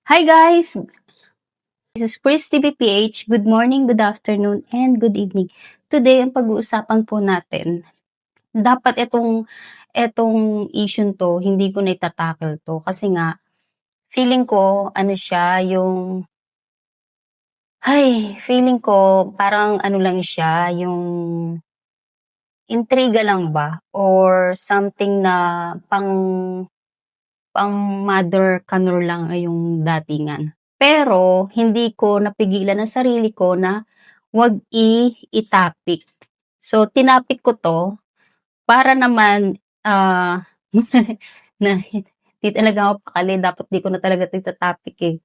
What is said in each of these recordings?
Hi guys! This is Christy BPH. Good morning, good afternoon, and good evening. Today, ang pag-uusapan po natin, dapat etong issue to, hindi ko na itatakil to. Kasi nga, feeling ko, ano siya, feeling ko, parang ano lang siya, yung intriga lang ba? Or something na pang mother kanor lang ay yung datingan. Pero hindi ko napigilan ang sarili ko na 'wag i-topic. So, tinapik ko 'to para naman, na hindi talaga ako pakali, dapat di ko na talaga 'to ita-topic, eh.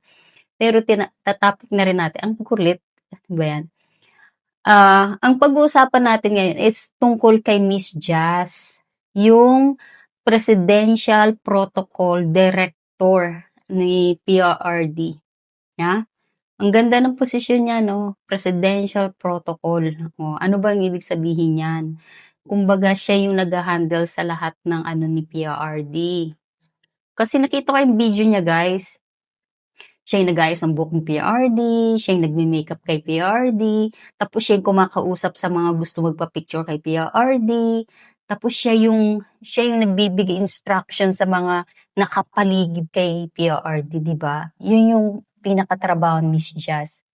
Pero ta-topic na rin natin. Ang kulit, ano ba 'yan? Ang pag-uusapan natin ngayon is tungkol kay Miss Jazz, yung Presidential Protocol Director ni PRRD, ya. Ang ganda ng posisyon niya 'no, Presidential Protocol. Oh, ano bang ibig sabihin niyan? Kumbaga siya yung nagha-handle sa lahat ng ano ni PRRD. Kasi nakita ko yung video niya guys. Siya yung nag-aayos ng buhok ni PRD, siya yung nagme-makeup kay PRD, tapos siya yung kumakausap sa mga gusto magpa-picture kay PRD, tapos siya yung nagbibigay instruction sa mga nakapaligid kay PRD, 'di ba? Yun yung pinakatrabaho ni Miss Jazz.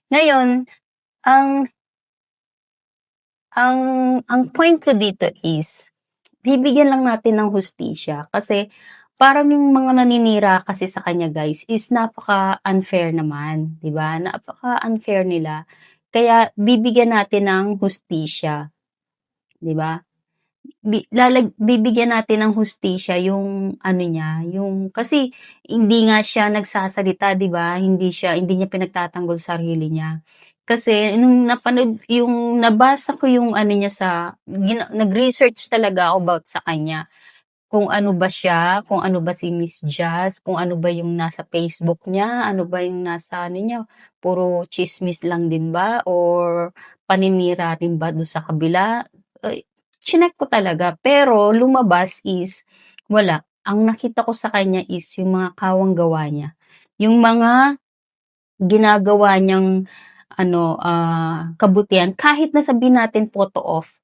Ngayon, ang ang ang point ko dito is, bibigyan lang natin ng hustisya kasi parang yung mga naninira kasi sa kanya guys is napaka-unfair naman, 'di ba? Napaka-unfair nila. Kaya bibigyan natin ng hustisya, 'di ba? Bibigyan natin ng hustisya yung ano niya, yung kasi hindi nga siya nagsasalita, 'di ba? Hindi niya pinagtatanggol sarili niya. Kasi nung nabasa ko yung ano niya nag-research talaga ako about sa kanya. Kung ano ba siya, kung ano ba si Miss Jazz, kung ano ba yung nasa Facebook niya, ano ba yung nasa ano niya, puro tsismis lang din ba or paninira rin ba dun sa kabila? Chineck ko talaga pero lumabas is wala. Ang nakita ko sa kanya is yung mga kawang-gawa niya. Yung mga ginagawa niyang ano, kabutihan kahit na sabihin natin photo off,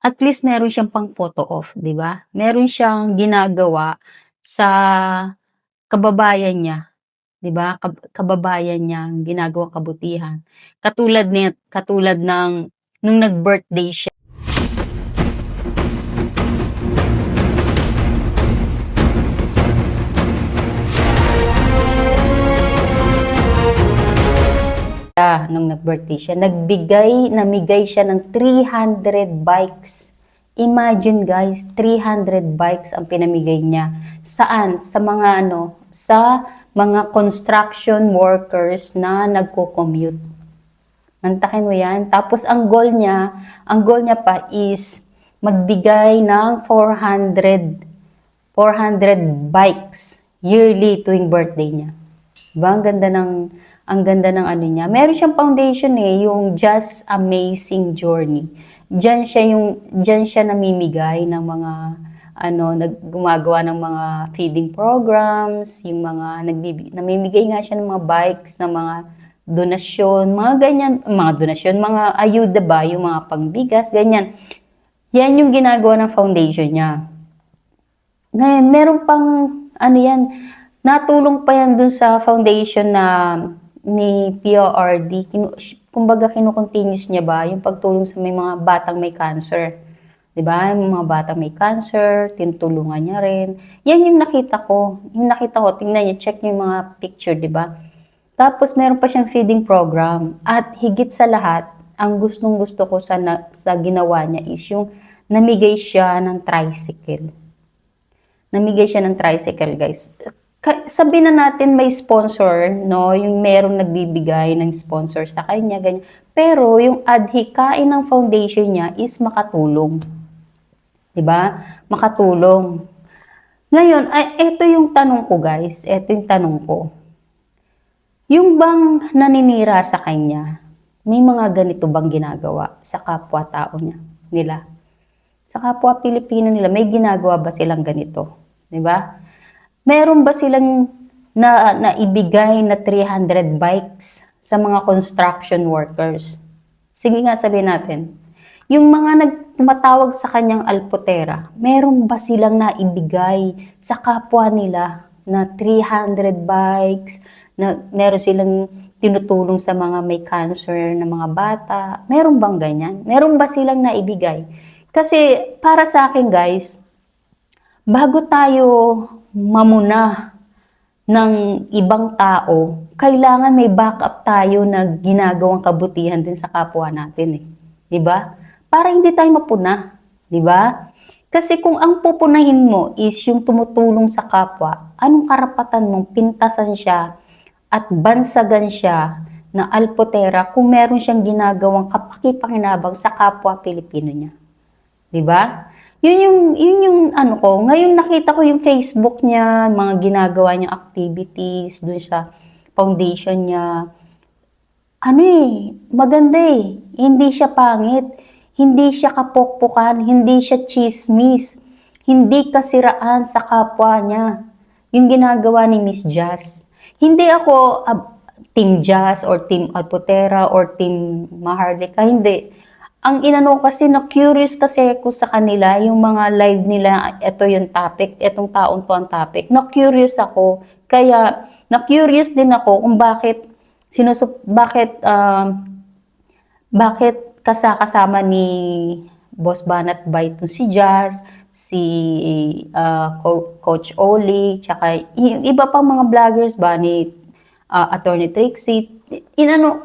at least meron siyang pang photo off, 'di ba? Meron siyang ginagawa sa kababayan niya, 'di ba? Kababayan niyang ginagawang kabutihan. Katulad ng nung nag-birthday siya nung nag-birthday siya, namigay siya ng 300 bikes. Imagine guys, 300 bikes ang pinamigay niya. Saan? Sa mga construction workers na nagko-commute. Mantakin mo yan. Tapos ang goal niya pa is magbigay ng 400 bikes yearly tuwing birthday niya. Diba? Ang ganda ng ano niya. Meron siyang foundation yung Just Amazing Journey. Diyan siya namimigay ng mga gumagawa ng mga feeding programs, yung mga namimigay nga siya ng mga bikes, ng mga donasyon, mga ganyan, mga donasyon, mga ayuda ba, yung mga pangbigas, ganyan. Yan yung ginagawa ng foundation niya. Ngayon, meron pang, ano yan, natulong pa yan dun sa foundation ni PRRD. Kumbaga, kinukontinuous niya ba yung pagtulong sa may mga batang may cancer. 'Di ba? Yung mga batang may cancer, tinutulungan niya rin. Yan yung nakita ko. Tingnan niyo, check niyo yung mga picture, 'di ba? Tapos, meron pa siyang feeding program. At higit sa lahat, ang gustong-gusto ko sa ginawa niya is yung namigay siya ng tricycle. Guys. Sabihin na natin may sponsor, no? Yung merong nagbibigay ng sponsor sa kanya, ganyan. Pero yung adhikain ng foundation niya is makatulong. 'Di ba? Makatulong. Ngayon, ito yung tanong ko, guys. Yung bang naninira sa kanya, may mga ganito bang ginagawa sa kapwa-tao nila? Sa kapwa Pilipino nila, may ginagawa ba silang ganito? 'Di ba? Meron ba silang na ibigay na 300 bikes sa mga construction workers. Sige nga, sabihin natin. Yung mga tumatawag sa kanyang alputera, meron ba silang naibigay sa kapwa nila na 300 bikes, na meron silang tinutulong sa mga may cancer na mga bata? Meron bang ganyan? Meron ba silang naibigay? Kasi para sa akin guys, bago tayo mamuna ng ibang tao, kailangan may backup tayo na ginagawang kabutihan din sa kapwa natin eh. 'Di ba? Para hindi tayo mapuna, 'di ba? Kasi kung ang pupunahin mo is yung tumutulong sa kapwa, anong karapatan mong pintasan siya at bansagan siya na alpotera kung meron siyang ginagawang kapaki-pakinabang sa kapwa Pilipino niya? 'Di ba? Yun yung ano ko, ngayon nakita ko yung Facebook niya, mga ginagawa niyang activities dun sa foundation niya. Ano eh, maganda eh. Hindi siya pangit, hindi siya kapokpokan, hindi siya chismis, hindi kasiraan sa kapwa niya. Yung ginagawa ni Miss Jazz. Hindi ako Team Jazz or Team Alpotera or Team Maharlika, hindi. Ang inano kasi, na-curious kasi ako sa kanila, yung mga live nila, ito yung topic, itong taon to ang topic. Na-curious ako, kaya na-curious din ako kung bakit kasama ni Boss Banat ba itong si Jazz, si Coach Oli, tsaka yung iba pang mga vloggers ba ni Attorney Trixie.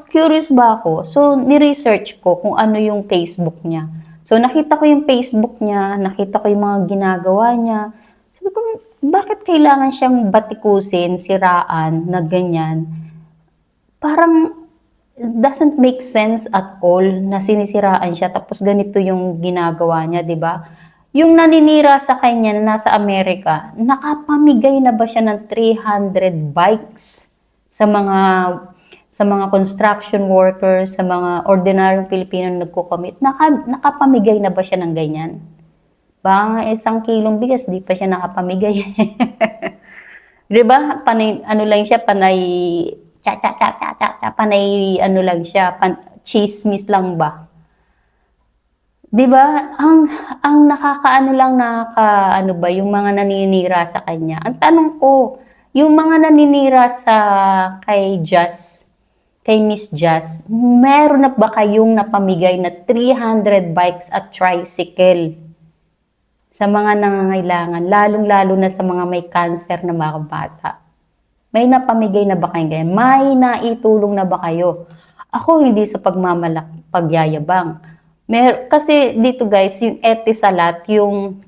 Curious ba ako? So, ni-research ko kung ano yung Facebook niya. So, nakita ko yung Facebook niya, nakita ko yung mga ginagawa niya. Sabi ko, bakit kailangan siyang batikusin, siraan, na ganyan? Parang, doesn't make sense at all na sinisiraan siya, tapos ganito yung ginagawa niya, di ba? Yung naninira sa kanya na nasa Amerika, nakapamigay na ba siya ng 300 bikes sa mga construction workers, sa mga ordinaryong Pilipino na nagko-commit? Nakapamigay na ba siya ng ganyan? Baka 1 kilong bigas, di pa siya nakapamigay. Di ba? Panay, ano lang siya, panay, panay, ano lang siya, chismis lang ba? Di ba? Ang nakakaano lang, ano ba, yung mga naninira sa kanya. Ang tanong ko, yung mga naninira kay Jazz, kay Miss Jazz, meron na ba kayong napamigay na 300 bikes at tricycle sa mga nangangailangan, lalong-lalo na sa mga may cancer na mga bata? May napamigay na ba kayong ganyan? May naitulong na ba kayo? Ako hindi sa pagyayabang. Kasi dito guys, yung Etisalat, yung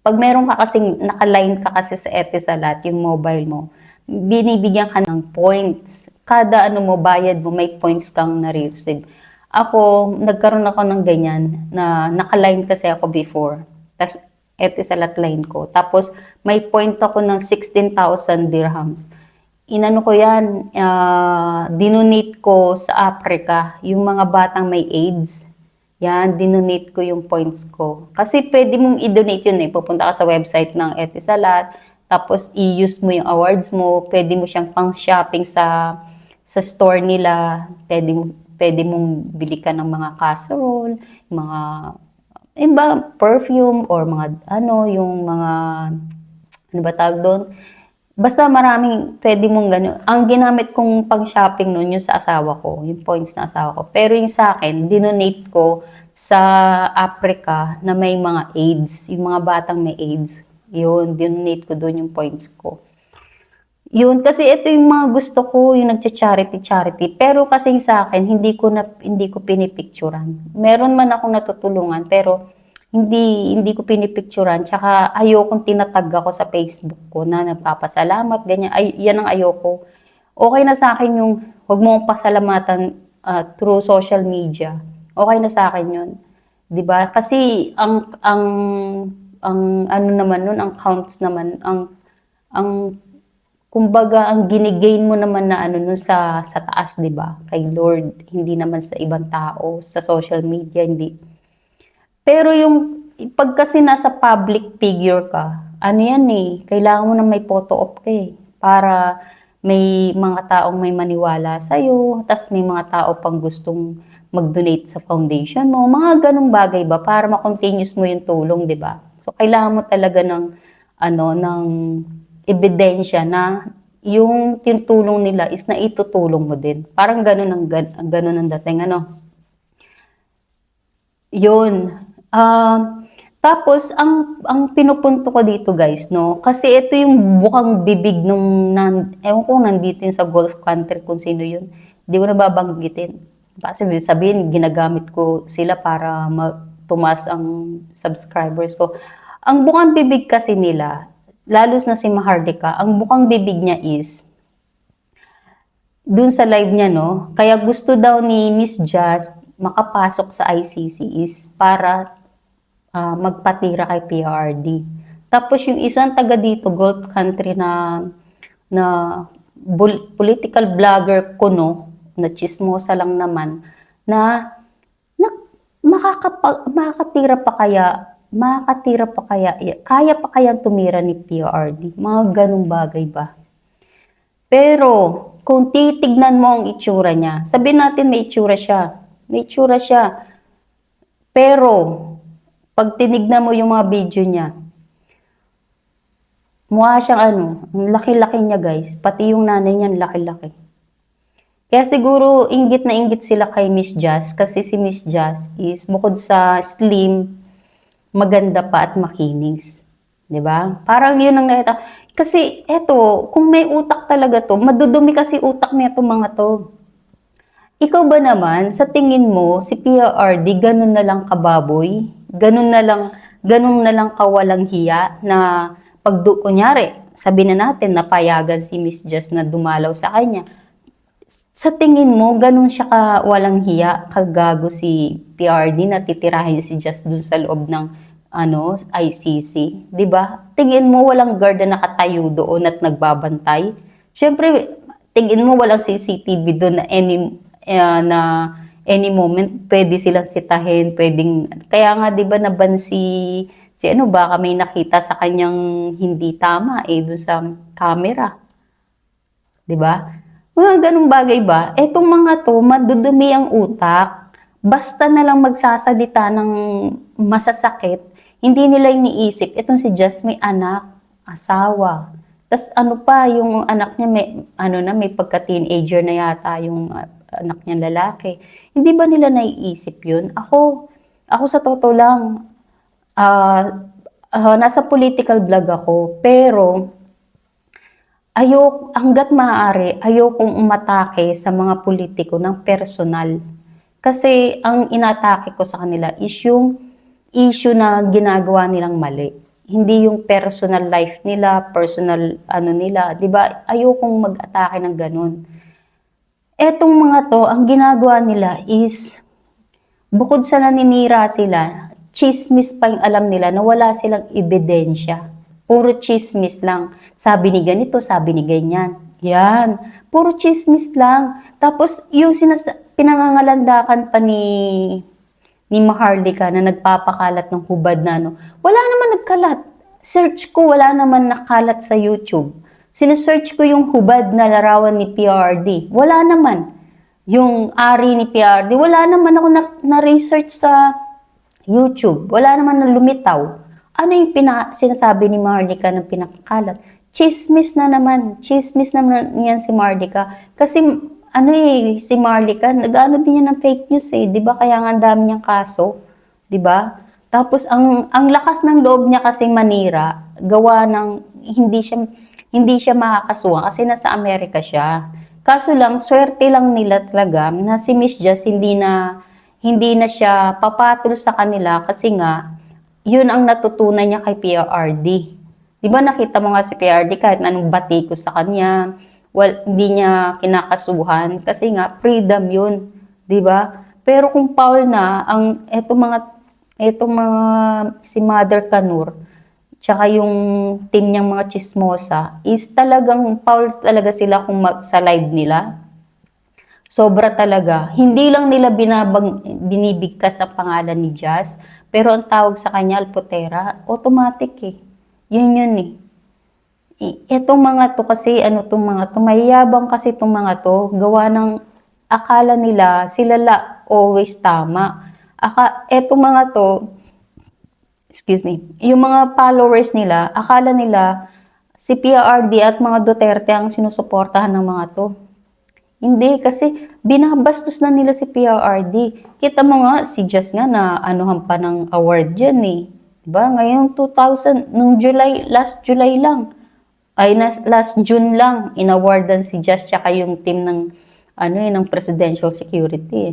pag meron ka kasing nakaline ka kasi sa Etisalat, yung mobile mo, binibigyan ka ng points. Kada ano mo, bayad mo, may points kang na-receive. Ako, nagkaroon ako ng ganyan, na nakaline kasi ako before. Tapos, Etisalat line ko. Tapos, may point ako ng 16,000 dirhams. Inano ko yan, dinonate ko sa Africa, yung mga batang may AIDS. Yan, dinonate ko yung points ko. Kasi pwede mong i-donate yun eh. Pupunta ka sa website ng Etisalat, tapos i-use mo yung awards mo, pwede mo siyang pang-shopping sa store nila, pwede mong bili ka ng mga casserole, mga iba, perfume, or mga yung mga, ano ba tawag doon? Basta maraming pwede mong gano'n. Ang ginamit kong pang-shopping noon yung sa asawa ko, yung points na asawa ko. Pero yung sa akin, dinonate ko sa Africa na may mga AIDS, yung mga batang may AIDS. Yun, dinonate ko doon yung points ko. Yun, kasi ito yung mga gusto ko, yung nagcha-charity. Pero kasi sa akin, hindi ko pinipicturan. Meron man akong natutulungan, pero hindi ko pinipicturan. Tsaka ayokong tinatag ako sa Facebook ko na nagpapasalamat, ganyan. Yan ang ayoko. Okay na sa akin yung huwag mo akong pasalamatan through social media. Okay na sa akin yun. 'Di ba? Kasi ang ano naman nun, ang counts naman, ang kumbaga, ang ginigain mo naman na ano nun sa taas, 'di ba? Kay Lord, hindi naman sa ibang tao, sa social media, hindi. Pero yung pag kasi nasa public figure ka, ano yan eh, kailangan mo na may photo op ka eh, para may mga taong may maniwala sa'yo, tas may mga tao pang gustong mag-donate sa foundation mo, mga ganong bagay ba para ma-continuous mo yung tulong, 'di ba? So kailangan mo talaga ng ng ebidensya na yung tinutulong nila is naitutulong mo din. Parang ganun ang ganun ang dating Yun. Tapos ang pinupunto ko dito guys 'no, kasi ito yung bukang bibig nung ewan ko kung nandito yun sa Gulf country kung sino yun, hindi ko na babanggitin. Kasi sabihin ginagamit ko sila para tumaas ang subscribers ko. Ang bukang bibig kasi nila, lalo na si Maharlika, ang bukang bibig niya is dun sa live niya 'no, kaya gusto daw ni Miss Jazz makapasok sa ICC is para magpatira kay PRRD. Tapos yung isang taga dito, Gulf country na political vlogger kuno, na chismosa lang naman, na makakatira pa kaya, kaya pa kaya tumira ni PRRD? Mga ganong bagay ba? Pero, kung titignan mo ang itsura niya, sabihin natin may itsura siya. May itsura siya. Pero, pag tinignan mo yung mga video niya, mukha siyang ang laki-laki niya guys. Pati yung nanay niya, laki-laki. Kaya siguro, inggit na inggit sila kay Miss Jazz. Kasi si Miss Jazz is, bukod sa slim, maganda pa at makinis. 'Di ba? Parang yun ang nakita. Kasi eto, kung may utak talaga to, madudumi kasi utak nito mga to. Ikaw ba naman, sa tingin mo, si PRRD, ganun na lang kababoy? Ganun na lang kawalang hiya na kunyari, sabi na natin, napayagan si Miss Jess na dumalaw sa kanya. Sa tingin mo, ganun siya kawalang hiya, kagago si PRRD na titirahin si Jess dun sa loob ng ICC, 'di ba? Tingin mo walang guard na nakatayo doon at nagbabantay? Siyempre, tingin mo walang CCTV doon na any moment pwede silang sitahin, kaya nga 'di ba naban si baka may nakita sa kanyang hindi tama doon sa camera. 'Di ba? Mga ganung bagay ba? Etong mga to, madudumi ang utak. Basta na lang magsasalita ng masasakit, hindi nila iniisip. Itong si Jess may anak, asawa. Tas yung anak niya may pagka-teenager na yata yung anak niya lalaki. Hindi ba nila naiisip yun? Ako sa totoo lang, nasa political vlog ako, pero hangga't maaari, ayokong umatake sa mga politiko ng personal. Kasi ang inatake ko sa kanila is yung issue na ginagawa nilang mali. Hindi yung personal life nila, personal nila, 'di ba? Ayokong mag-atake ng ganun. Etong mga to, ang ginagawa nila is bukod sa naninira sila, chismis pa yung alam nila na wala silang ebidensya. Puro chismis lang. Sabi ni ganito, sabi ni ganyan. Yan. Puro chismis lang. Tapos, yung pinangangalandakan pa ni Maharlika na nagpapakalat ng hubad na wala naman nagkalat. Search ko, wala naman nakalat sa YouTube. Sinesearch ko yung hubad na larawan ni PRRD. Wala naman. Yung ari ni PRRD, wala naman ako na-research sa YouTube. Wala naman na lumitaw. Ano yung sinasabi ni Maharlika ng pinakakalat? Chismis na naman. Chismis naman yan si Maharlika. Kasi si Maharlika, nag-ano din yan ng fake news 'di ba? Kaya nga ang dami niyang kaso, 'di ba? Tapos ang lakas ng loob niya kasi manira, gawa ng hindi siya makakasuhan kasi nasa Amerika siya. Kaso lang, swerte lang nila talaga na si Miss Jess hindi na siya papatol sa kanila kasi nga yun ang natutunan niya kay PRRD. Di ba nakita mo nga si PRRD kahit anong bati ko sa kanya, hindi niya kinakasuhan kasi nga freedom yun, di ba? Pero kung foul na etong mga si Mother Kanur, tsaka yung team niyang mga chismosa, is talagang foul talaga sila kung sa live nila. Sobra talaga. Hindi lang nila binibigkas ang pangalan ni Jazz, pero ang tawag sa kanya, Alpotera, automatic Yun Etong mga 'to kasi ano 'tong mga 'to, mayayabang kasi 'tong mga 'to, gawa ng akala nila sila always tama. Etong mga 'to, excuse me, yung mga followers nila, akala nila si PRRD at mga Duterte ang sinusuportahan ng mga 'to. Hindi, kasi binabastos na nila si PRRD. Kita mo nga, si Just nga na anuhan pa ng award yan eh. Diba? Ngayong 2000, nung July, last July lang, last June lang, inawardan si Just tsaka yung team ng, ng presidential security.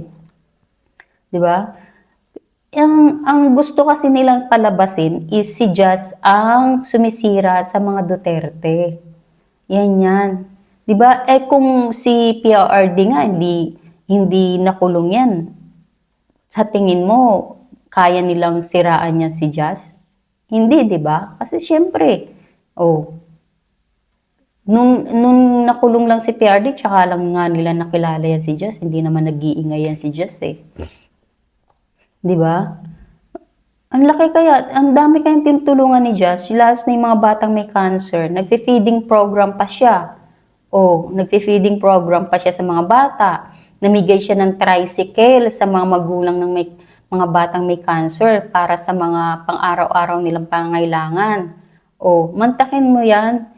Diba? Ang gusto kasi nilang palabasin is si Just ang sumisira sa mga Duterte. Yan. 'Di ba? Kung si PRRD nga hindi nakulong yan. Sa tingin mo, kaya nilang siraan niya si Jazz? Hindi, 'di ba? Kasi syempre, nung nakulong lang si PRD, tsaka lang nga nila nakilala yan si Jazz. Hindi naman nag-iingay yan si Jazz eh. 'Di ba? Ang dami kayang tinutulungan ni Jazz. Last na yung mga batang may cancer, nagfe-feeding program pa siya. Nagfe-feeding program pa siya sa mga bata. Namigay siya ng tricycle sa mga magulang ng mga batang may cancer para sa mga pang-araw-araw nilang pangangailangan. Mantakin mo yan.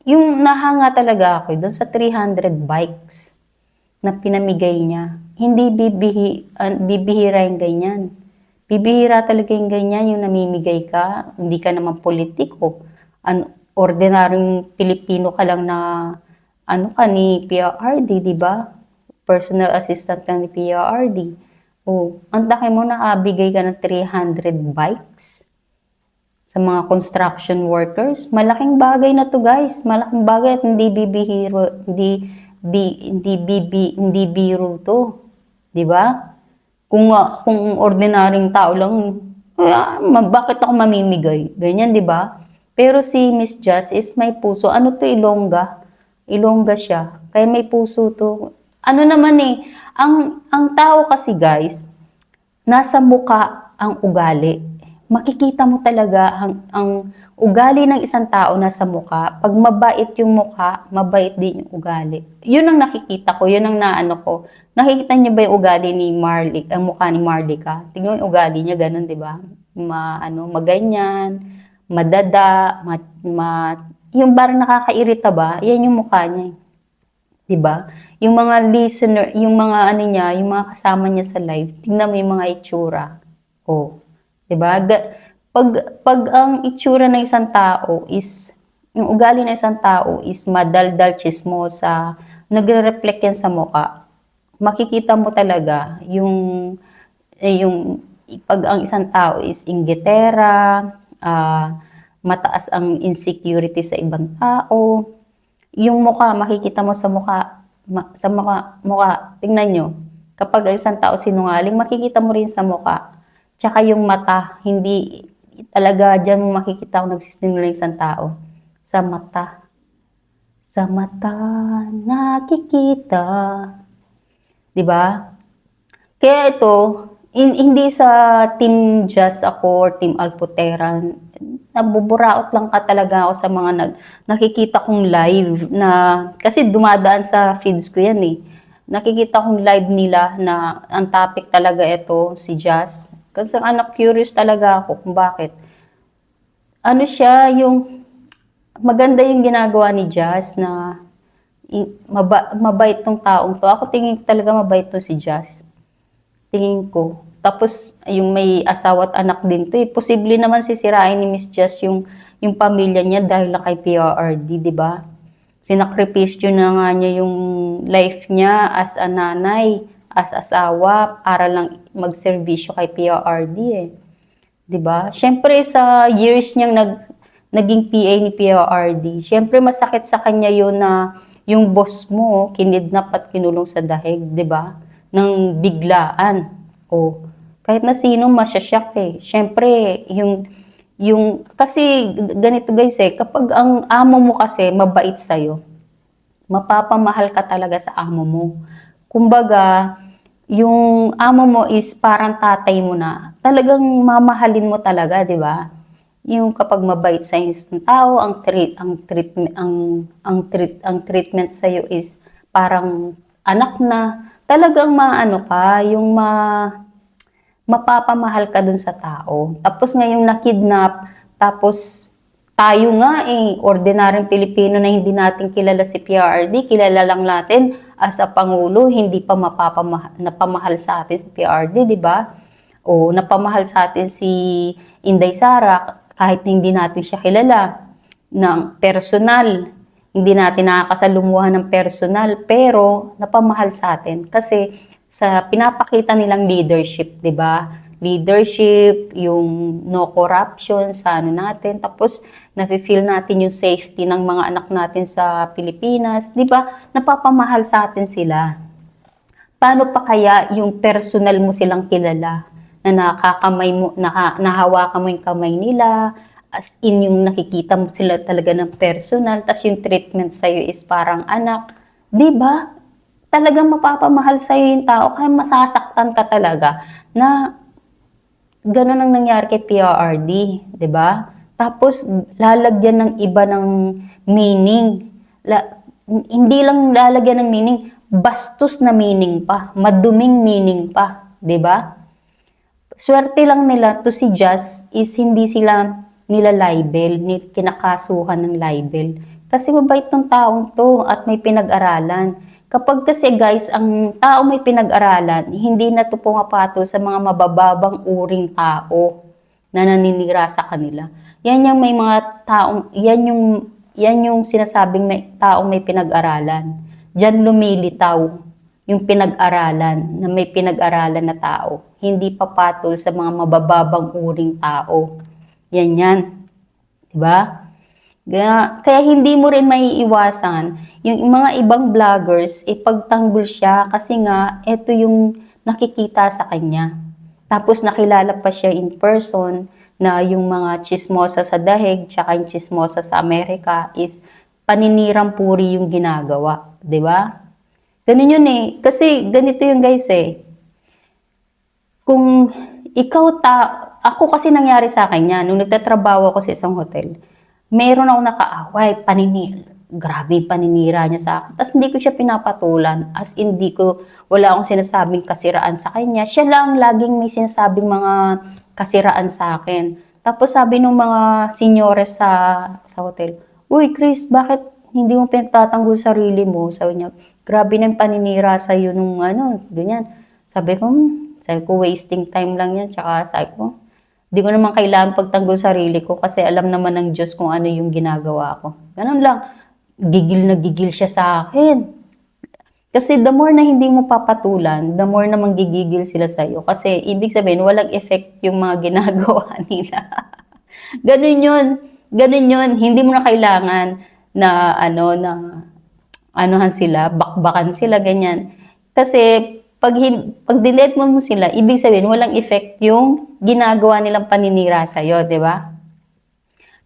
Yung nahanga talaga ako doon sa 300 bikes na pinamigay niya. Hindi bibihira yung ganyan. Bibihira talaga yung ganyan, yung namimigay ka, hindi ka naman politiko. Ordinaryong Pilipino ka lang na ni PRRD, di ba? Personal assistant ka ni PRRD. Ang laki mo, nakabigay ka ng 300 bikes sa mga construction workers. Malaking bagay na to, guys. Malaking bagay at hindi biro to. Di ba? Kung ordinaryong tao lang, bakit ako mamimigay? Ganyan, di ba? Pero si Miss Jazz is may puso. Ano to, Ilongga? Ilongga siya. Kaya may puso to. Ano naman eh, ang tao kasi guys, nasa muka ang ugali. Makikita mo talaga ang ugali ng isang tao nasa muka. Pag mabait yung muka, mabait din yung ugali. Yun ang nakikita ko, yun ang naano ko. Nakikita niyo ba yung ugali ni Marley, ang mukha ni Marlica? Tingnan mo yung ugali niya, ganun, di ba? Maganyan, madada, yung parang nakakairita ba? Yan yung mukha niya. Di ba? Yung mga listener, yung mga niya, yung mga kasama niya sa live, tingnan mo yung mga itsura. Di ba? Pag ang itsura ng isang tao is, yung ugali ng isang tao is madaldal, chismosa, nagre-reflect yan sa mukha. Makikita mo talaga yung pag ang isang tao is inggitera, mataas ang insecurity sa ibang tao. Yung mukha, makikita mo sa mukha, tingnan nyo. Kapag ang isang tao sinungaling, makikita mo rin sa mukha. Tsaka yung mata, hindi talaga dyan mo makikita kung nagsisinungaling isang tao. Sa mata. Sa mata, nakikita. Diba? Kaya ito, hindi sa Team Just ako or Team Alputeran, nabuburaot lang ka talaga ako sa mga nakikita kong live na, kasi dumadaan sa feeds ko yan eh. Nakikita kong live nila na ang topic talaga ito, si Just. Kasi curious talaga ako kung bakit. Ano siya, yung maganda yung ginagawa ni Just na mabait tong taong to. Ako tingin talaga mabait to si Jazz. Tingin ko. Tapos, yung may asawa at anak din to. Posible naman sisirain ni Miss Jazz yung pamilya niya dahil na kay PRRD, di ba? Sinakripisyo na nga niya yung life niya as a nanay, as asawa, para lang magserbisyo kay PRRD eh. Di ba? Siyempre, sa years niyang naging PA ni PRRD, siyempre masakit sa kanya yun na yung boss mo, kinidnap at kinulong sa dahig, di ba? Nang biglaan. Kahit na sino masyasyak eh. Siyempre, kasi ganito guys eh, kapag ang amo mo kasi mabait sa'yo, mapapamahal ka talaga sa amo mo. Kumbaga, yung amo mo is parang tatay mo na, talagang mamahalin mo talaga, di ba? Yung kapag mabait sa ng tao, ang treatment sa is parang anak na, talagang maano ka, yung mapapamahal ka dun sa tao. Tapos ngayong nakidnap, tapos tayo nga ordinaryong Pilipino na hindi natin kilala si PRRD, kilala lang natin as a Pangulo, hindi pa napamahal sa atin si PRRD, di ba? O napamahal sa atin si Inday Sara, kahit hindi natin siya kilala ng personal, hindi natin nakakasalumuhan ng personal, pero napamahal sa atin kasi sa pinapakita nilang leadership, 'di ba? Leadership, yung no corruption sa ano natin, tapos nafe-feel natin yung safety ng mga anak natin sa Pilipinas, 'di ba? Napapamahal sa atin sila. Paano pa kaya yung personal mo silang kilala na nakakamay mo, nahawakan mo yung kamay nila, as in yung nakikita mo sila talaga ng personal, tas yung treatment sa'yo is parang anak, di ba? Talagang mapapamahal sa'yo yung tao, kaya masasaktan ka talaga na ganun ang nangyari kay PRRD, di ba? Tapos lalagyan ng iba ng meaning. Hindi lang lalagyan ng meaning, bastos na meaning pa, maduming meaning pa, 'di ba? Swerte lang nila to si Jazz is hindi sila nila libel, kinakasuhan ng libel. Kasi mabait tong taong to at may pinag-aralan. Kapag kasi guys, ang tao may pinag-aralan, hindi na to pumapato sa mga mabababang uring tao na naninira sa kanila. Yan yung may mga taong, yan yung sinasabing may taong may pinag-aralan. Diyan lumilitaw yung pinag-aralan, na may pinag-aralan na tao. Hindi papatol sa mga mabababang uring tao. Yan. Diba? Kaya hindi mo rin maiiwasan yung mga ibang vloggers, ipagtanggol siya kasi nga, ito yung nakikita sa kanya. Tapos nakilala pa siya in person na yung mga chismosa sa dahig, tsaka yung chismosa sa Amerika is paninirang puri yung ginagawa. 'Di ba? Ganun yun Kasi ganito yung guys Kung ikaw ako kasi nangyari sa akin yan, nung nagtatrabaho ako sa isang hotel, meron ako nakaaway, grabe yung paninira niya sa akin. Tapos hindi ko siya pinapatulan, as in wala akong sinasabing kasiraan sa kanya. Siya lang laging may sinasabing mga kasiraan sa akin. Tapos sabi nung mga senyores sa hotel, "Uy Chris, bakit hindi mo pinagtatanggol sarili mo?" Sabi niya, "Grabe ng paninira sa'yo nung ganyan." Sabi ko, wasting time lang yan. Tsaka sabi ko, di ko naman kailangan pagtanggol sarili ko kasi alam naman ng Diyos kung ano yung ginagawa ko. Ganun lang. Gigil na gigil siya sa akin. Kasi the more na hindi mo papatulan, the more na manggigigil sila sa'yo. Kasi ibig sabihin, walang effect yung mga ginagawa nila. Ganun yun. Ganun yun. Hindi mo na kailangan na anuhan sila, bakbakan sila, ganyan. Kasi pag dined mo sila, ibig sabihin, walang effect yung ginagawa nilang paninira sa'yo, di ba?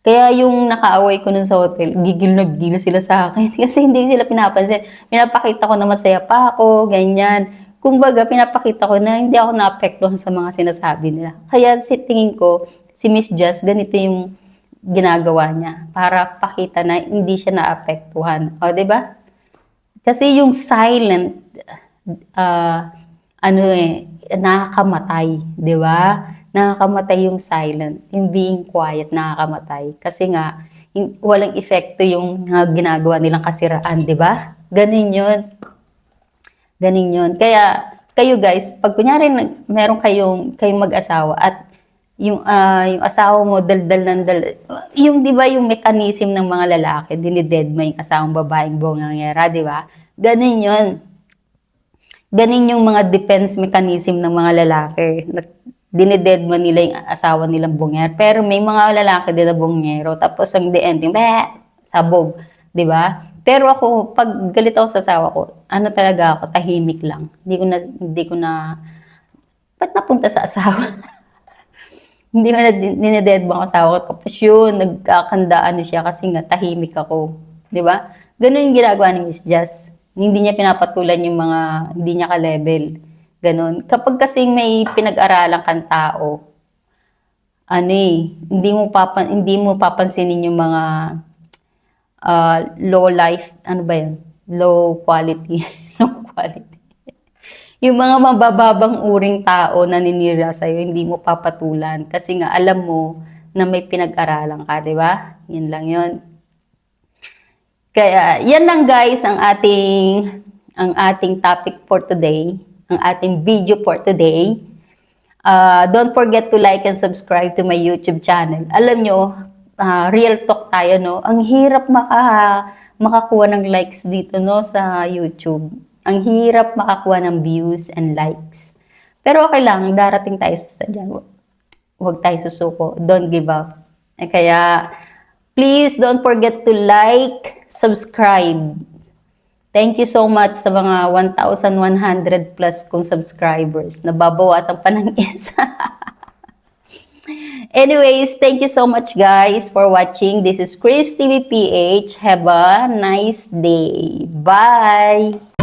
Kaya yung nakaaway ko nun sa hotel, gigil na gigil sila sa akin kasi hindi sila pinapansin. Pinapakita ko na masaya pa ako, ganyan. Kumbaga, pinapakita ko na hindi ako naapektuhan sa mga sinasabi nila. Kaya tingin ko, si Miss Jazz, ganito yung ginagawa niya para pakita na hindi siya naapektuhan. O, di ba? Kasi yung silent, nakakamatay, di ba? Nakakamatay yung silent, yung being quiet, nakakamatay. Kasi nga, walang epekto yung ginagawa nilang kasiraan, di ba? Ganun yun. Ganun yun. Kaya, kayo guys, pag kunyari meron kayong mag-asawa at yung asawa mo yung di ba yung mechanism ng mga lalaki, dinided mo yung asawang babaeng bongangera, di ba? Ganun yun. Ganun yung mga defense mechanism ng mga lalaki. Dineded mo nila yung asawa nilang bungero. Pero may mga lalaki din na bungero. Tapos ang the ending, sabog. Di ba? Pero ako, pag galit ako sa asawa ko, talaga ako, tahimik lang. Hindi ko na, ba't napunta sa asawa? Hindi ko na dineded mo ang asawa ko. Tapos yun, nagkakandaan siya kasi nga tahimik ako. Di ba? Ganun yung ginagawa ni Miss Jazz. Hindi niya pinapatulan yung mga hindi niya ka-level. Ganon. Kapag kasing may pinag-aralan kang tao, ano hindi mo papansinin yung mga low life, ano ba yun? Low quality. Low quality. Yung mga mabababang uring tao na naninira sa'yo, hindi mo papatulan. Kasi nga, alam mo na may pinag-aralan ka, di ba? Yun lang yun. Kaya, yan lang guys ang ating topic for today, ang ating video for today. Don't forget to like and subscribe to my YouTube channel. Alam nyo, real talk tayo, no? Ang hirap makakuha ng likes dito, no, sa YouTube. Ang hirap makakuha ng views and likes. Pero okay lang, darating tayo sa dyan. Huwag tayo susuko. Don't give up. Kaya, please don't forget to like, subscribe. Thank you so much sa mga 1,100 plus kong subscribers. Nababawasan pa ng isa. Anyways, thank you so much guys for watching. This is Chris TV PH. Have a nice day. Bye!